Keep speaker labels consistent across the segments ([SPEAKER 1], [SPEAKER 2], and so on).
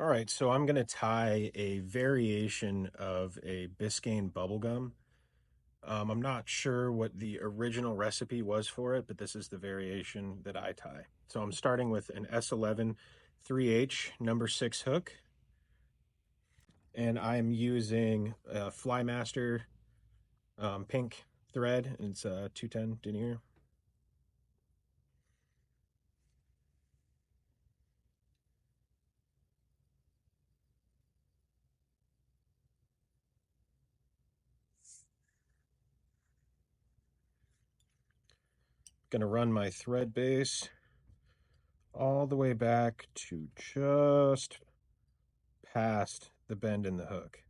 [SPEAKER 1] All right, so I'm going to tie a variation of a Biscayne Bubblegum. I'm not sure what the original recipe was for it, but this is the variation that I tie. So I'm starting with an S11 3H number 6 hook, and I'm using a Flymaster pink thread. It's 210 denier. Going to run my thread base all the way back to just past the bend in the hook.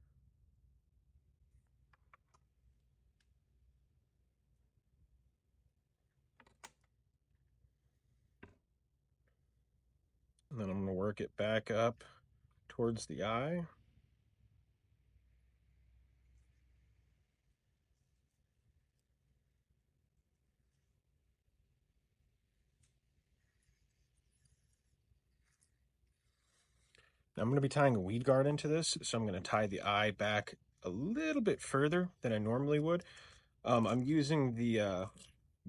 [SPEAKER 1] And then I'm going to work it back up towards the eye. Now I'm going to be tying a weed guard into this, so I'm going to tie the eye back a little bit further than I normally would. I'm using the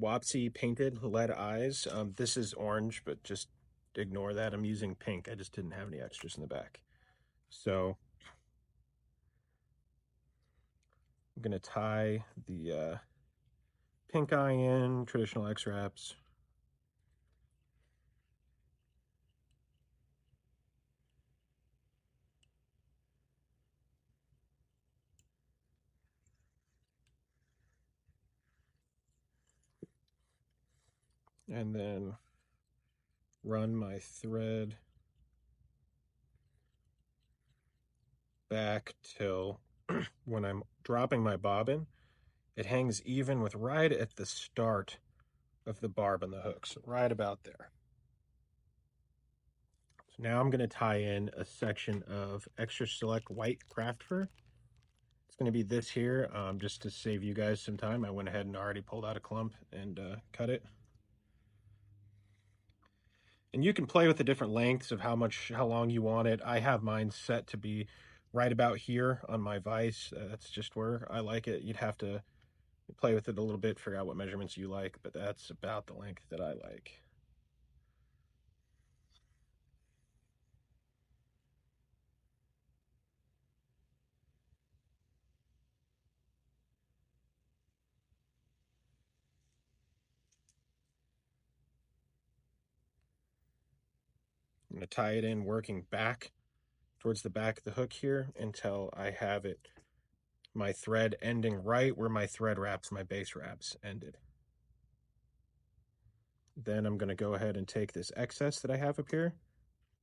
[SPEAKER 1] Wapsi painted lead eyes. This is orange, but just ignore that. I'm using pink. I just didn't have any extras in the back. So I'm going to tie the pink eye in, traditional X-wraps. And then run my thread back till when I'm dropping my bobbin, it hangs even with right at the start of the barb on the hook, so right about there. So now I'm going to tie in a section of extra select white craft fur. It's going to be this here, just to save you guys some time. I went ahead and already pulled out a clump and cut it. And you can play with the different lengths of how long you want it. I have mine set to be right about here on my vise. That's just where I like it. You'd have to play with it a little bit, figure out what measurements you like, but that's about the length that I like. I'm going to tie it in working back towards the back of the hook here until I have it, my thread ending right where my thread wraps, my base wraps ended. Then I'm going to go ahead and take this excess that I have up here,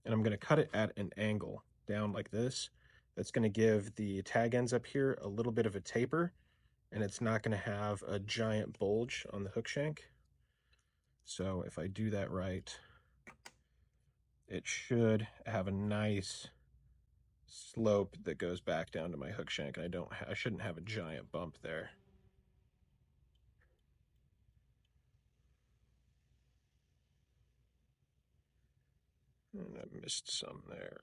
[SPEAKER 1] and I'm going to cut it at an angle down like this. That's going to give the tag ends up here a little bit of a taper, and it's not going to have a giant bulge on the hook shank. So if I do that right, it should have a nice slope that goes back down to my hook shank, and I shouldn't have a giant bump there. And I missed some there.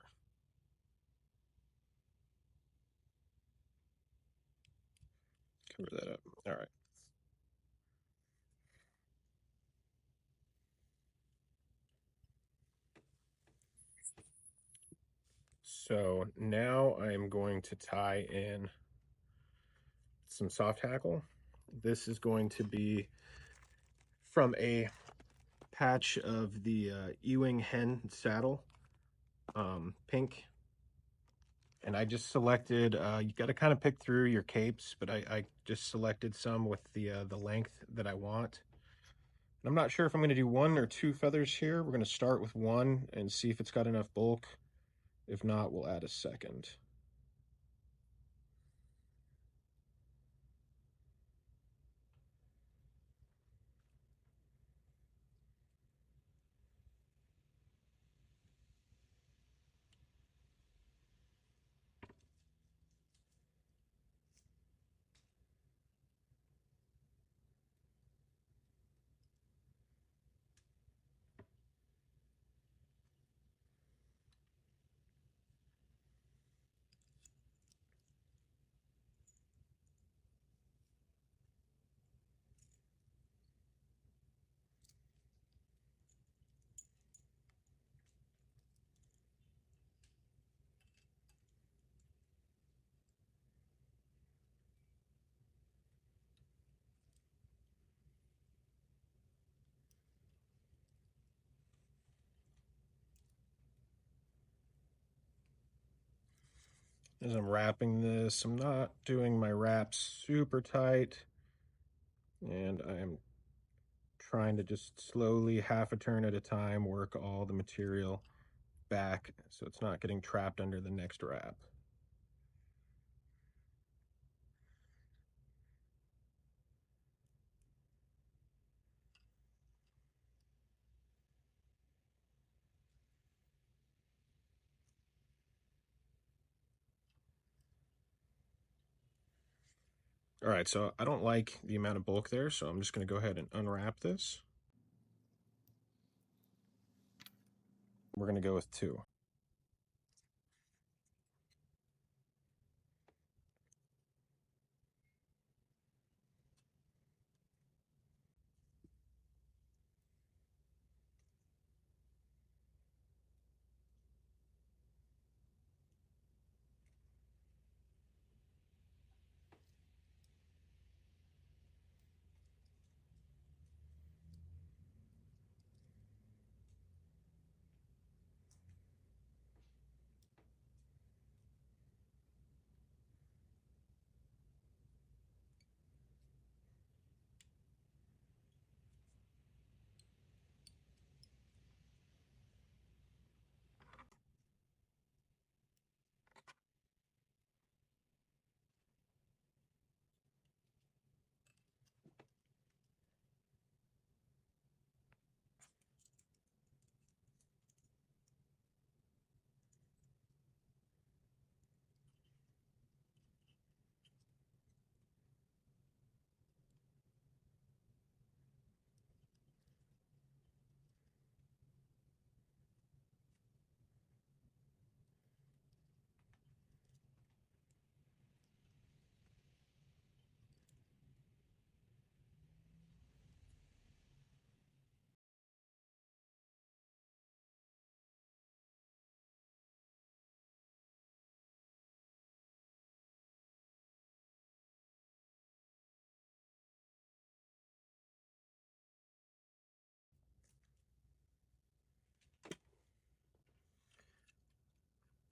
[SPEAKER 1] Cover that up. All right. So now I'm going to tie in some soft hackle. This is going to be from a patch of the Ewing hen saddle, pink. And I just selected, you got to kind of pick through your capes, but I just selected some with the length that I want. And I'm not sure if I'm going to do 1 or 2 feathers here. We're going to start with 1 and see if it's got enough bulk. If not, we'll add a second. As I'm wrapping this, I'm not doing my wraps super tight, and I'm trying to just slowly, half a turn at a time, work all the material back so it's not getting trapped under the next wrap. All right, so I don't like the amount of bulk there, so I'm just going to go ahead and unwrap this. We're going to go with 2.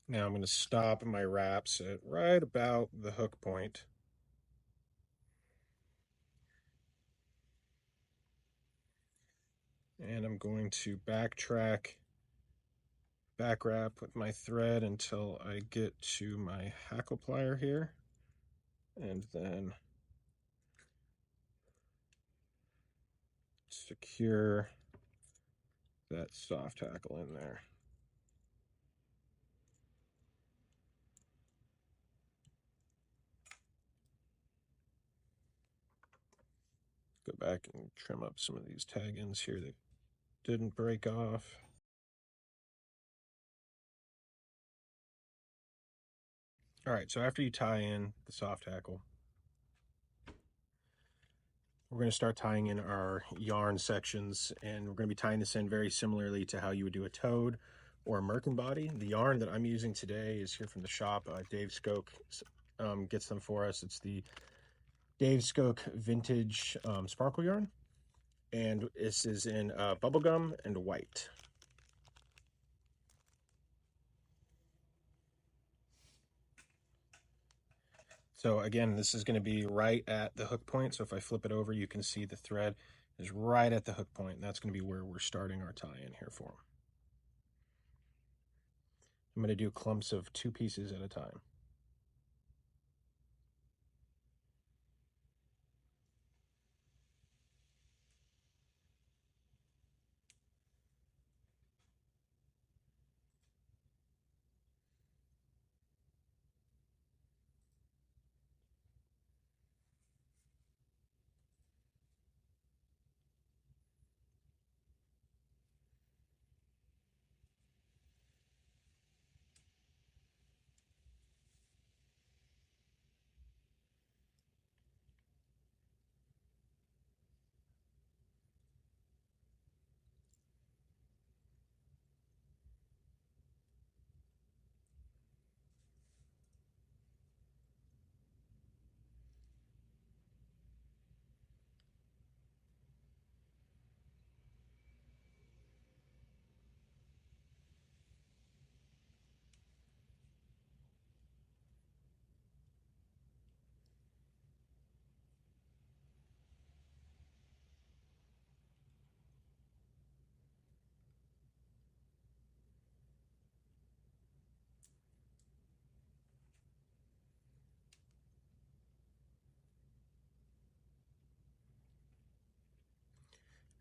[SPEAKER 1] Now I'm going to stop my wraps at right about the hook point. And I'm going to back wrap with my thread until I get to my hackle plier here, and then secure that soft hackle in there. Go back and trim up some of these tag ends here that didn't break off. All right, so after you tie in the soft hackle, we're going to start tying in our yarn sections, and we're going to be tying this in very similarly to how you would do a toad or a merkin body. The yarn that I'm using today is here from the shop. Dave Skok gets them for us. It's the Dave Skok vintage sparkle yarn, and this is in bubblegum and white. So again, this is going to be right at the hook point. So if I flip it over, you can see the thread is right at the hook point, and that's going to be where we're starting our tie-in here for. I'm going to do clumps of 2 pieces at a time.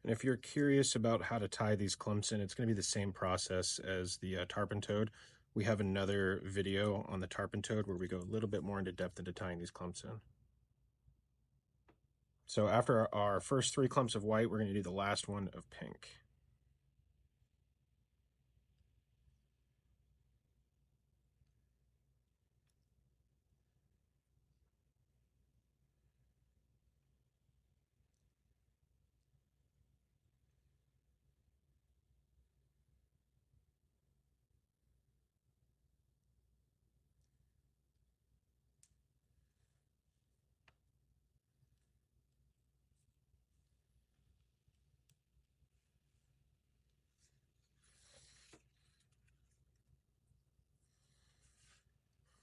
[SPEAKER 1] And if you're curious about how to tie these clumps in, it's going to be the same process as the tarpon toad. We have another video on the tarpon toad where we go a little bit more into depth into tying these clumps in. So after our first 3 clumps of white, we're going to do the last one of pink.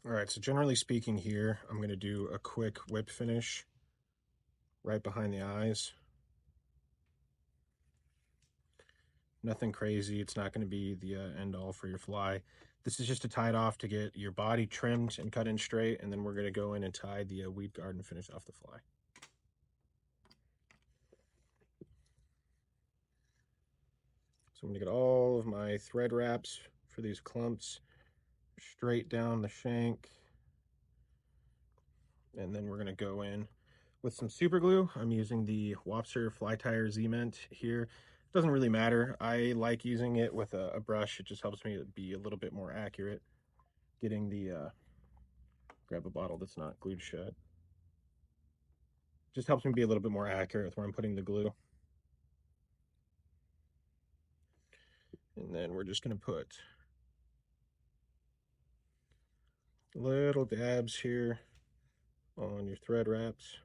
[SPEAKER 1] All right, so generally speaking here, I'm going to do a quick whip finish right behind the eyes. Nothing crazy. It's not going to be the end all for your fly. This is just to tie it off to get your body trimmed and cut in straight, and then we're going to go in and tie the weed guard and finish off the fly. So I'm going to get all of my thread wraps for these clumps straight down the shank. And then we're going to go in with some super glue. I'm using the Wopser Fly Tire Z-Ment here. It doesn't really matter. I like using it with a brush. It just helps me be a little bit more accurate. Getting the, grab a bottle that's not glued shut. Just helps me be a little bit more accurate with where I'm putting the glue. And then we're just going to put little dabs here on your thread wraps.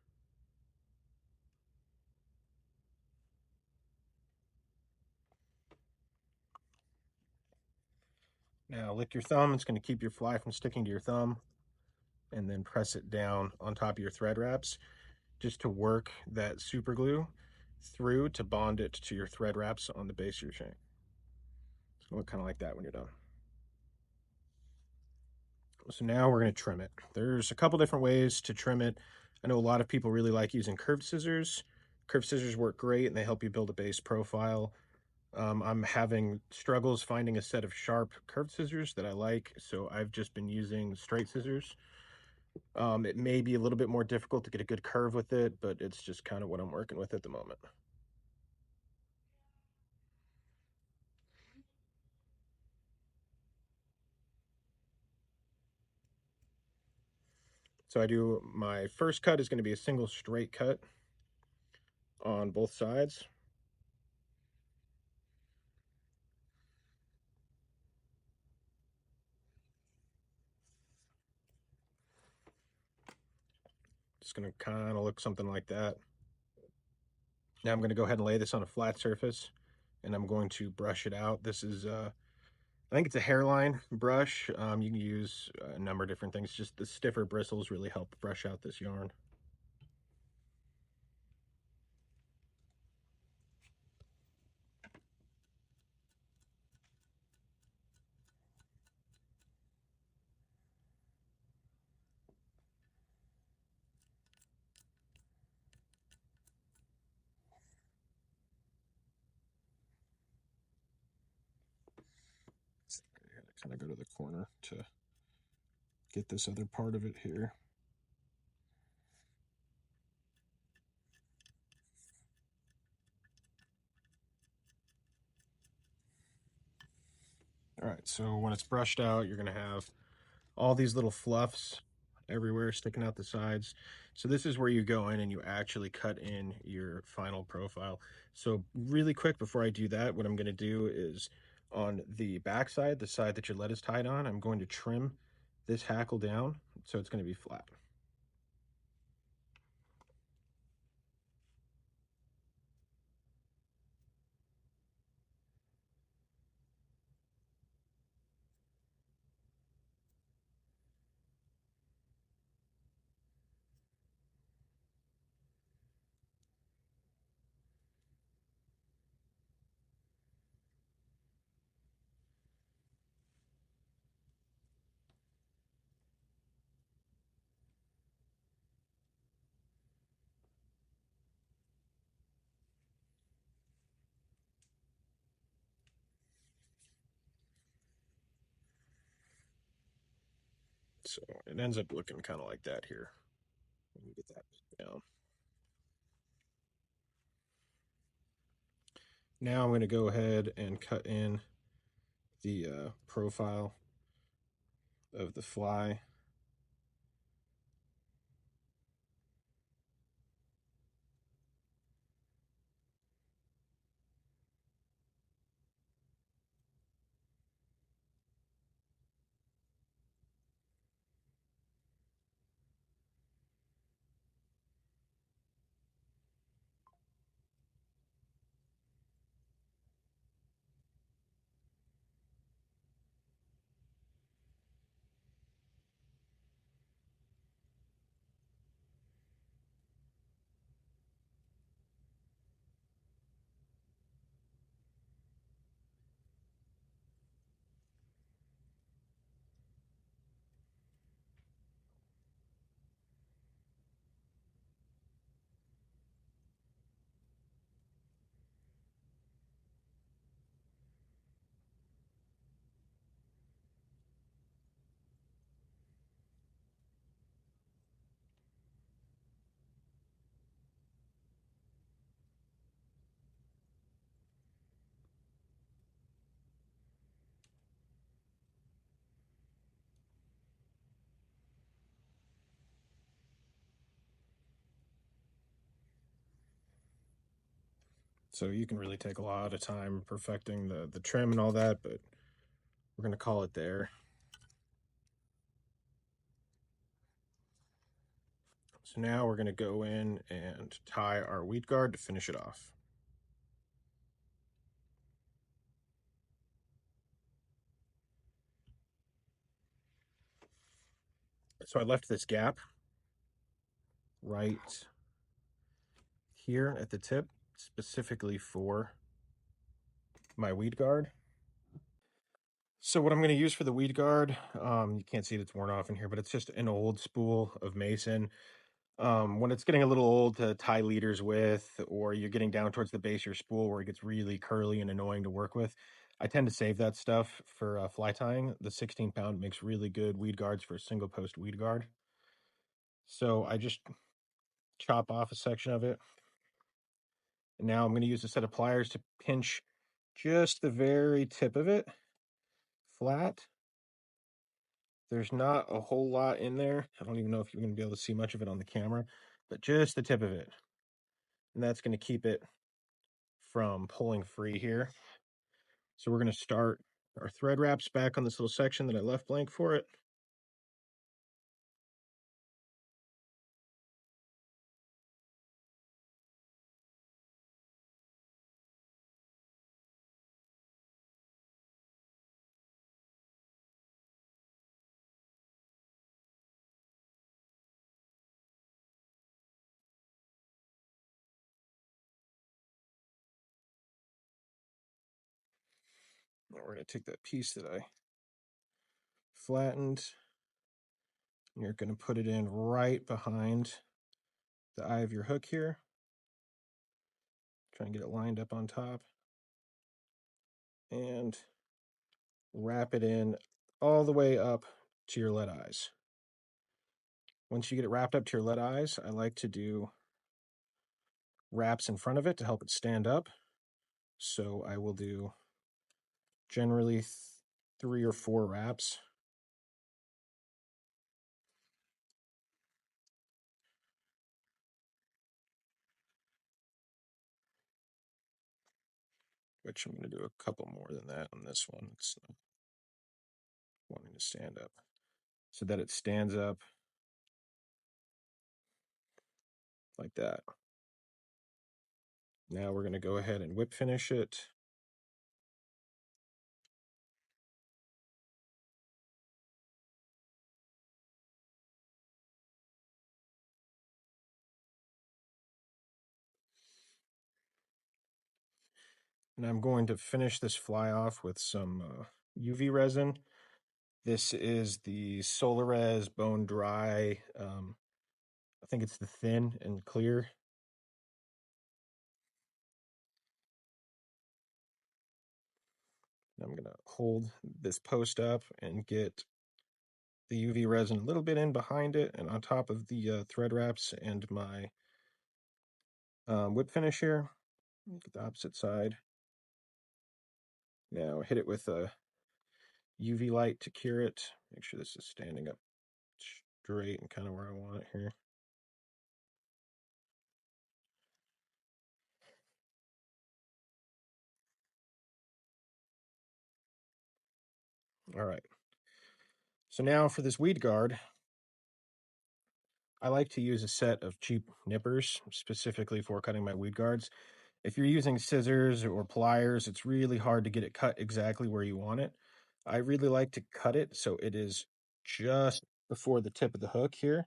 [SPEAKER 1] Now lick your thumb. It's going to keep your fly from sticking to your thumb. And then press it down on top of your thread wraps just to work that super glue through to bond it to your thread wraps on the base of your shank. It's going to look kind of like that when you're done. So now we're going to trim it. There's a couple different ways to trim it. I know a lot of people really like using curved scissors. Curved scissors work great and they help you build a base profile. I'm having struggles finding a set of sharp curved scissors that I like, so I've just been using straight scissors. It may be a little bit more difficult to get a good curve with it, but it's just kind of what I'm working with at the moment. So I do, my first cut is going to be a single straight cut on both sides. It's going to kind of look something like that. Now I'm going to go ahead and lay this on a flat surface and I'm going to brush it out. This is, I think it's a hairline brush. You can use a number of different things. Just the stiffer bristles really help brush out this yarn. Kind of go to the corner to get this other part of it here. All right, so when it's brushed out, you're going to have all these little fluffs everywhere sticking out the sides. So this is where you go in and you actually cut in your final profile. So really quick before I do that, what I'm going to do is on the back side, the side that your lead is tied on, I'm going to trim this hackle down so it's going to be flat. So it ends up looking kind of like that here. Let me get that down. Now I'm going to go ahead and cut in the profile of the fly. So you can really take a lot of time perfecting the trim and all that, but we're going to call it there. So now we're going to go in and tie our weed guard to finish it off. So I left this gap right here at the tip specifically for my weed guard. So what I'm going to use for the weed guard, you can't see it, it's worn off in here, but it's just an old spool of mason. When it's getting a little old to tie leaders with, or you're getting down towards the base of your spool where it gets really curly and annoying to work with, I tend to save that stuff for fly tying. The 16-pound makes really good weed guards for a single post weed guard. So I just chop off a section of it. And now I'm going to use a set of pliers to pinch just the very tip of it flat. There's not a whole lot in there. I don't even know if you're going to be able to see much of it on the camera, but just the tip of it. And that's going to keep it from pulling free here. So we're going to start our thread wraps back on this little section that I left blank for it. Now we're going to take that piece that I flattened, and you're going to put it in right behind the eye of your hook here. Try and get it lined up on top. And wrap it in all the way up to your lead eyes. Once you get it wrapped up to your lead eyes, I like to do wraps in front of it to help it stand up. So I will do generally 3 or 4 wraps. Which I'm going to do a couple more than that on this one. It's not wanting to stand up. So that it stands up like that. Now we're going to go ahead and whip finish it. And I'm going to finish this fly off with some UV resin. This is the Solarez Bone Dry. I think it's the thin and clear. I'm going to hold this post up and get the UV resin a little bit in behind it and on top of the thread wraps and my whip finish here. Look at the opposite side. Now hit it with a UV light to cure it. Make sure this is standing up straight and kind of where I want it here. All right. So now for this weed guard, I like to use a set of cheap nippers specifically for cutting my weed guards. If you're using scissors or pliers, it's really hard to get it cut exactly where you want it. I really like to cut it so it is just before the tip of the hook here.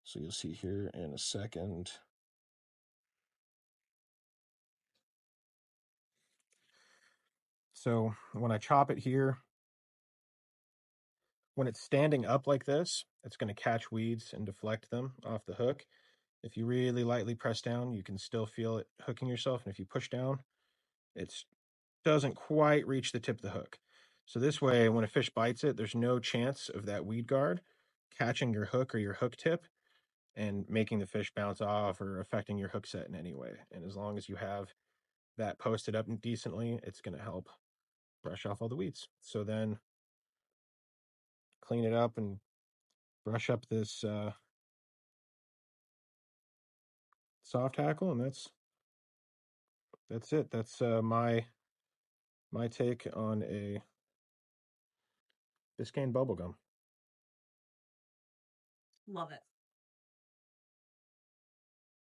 [SPEAKER 1] So you'll see here in a second. So when I chop it here, when it's standing up like this, it's going to catch weeds and deflect them off the hook. If you really lightly press down, you can still feel it hooking yourself. And if you push down, it doesn't quite reach the tip of the hook. So this way, when a fish bites it, there's no chance of that weed guard catching your hook or your hook tip and making the fish bounce off or affecting your hook set in any way. And as long as you have that posted up decently, it's going to help brush off all the weeds. So then clean it up and brush up this soft hackle, and that's it. That's my take on a Biscayne Bubblegum.
[SPEAKER 2] Love it.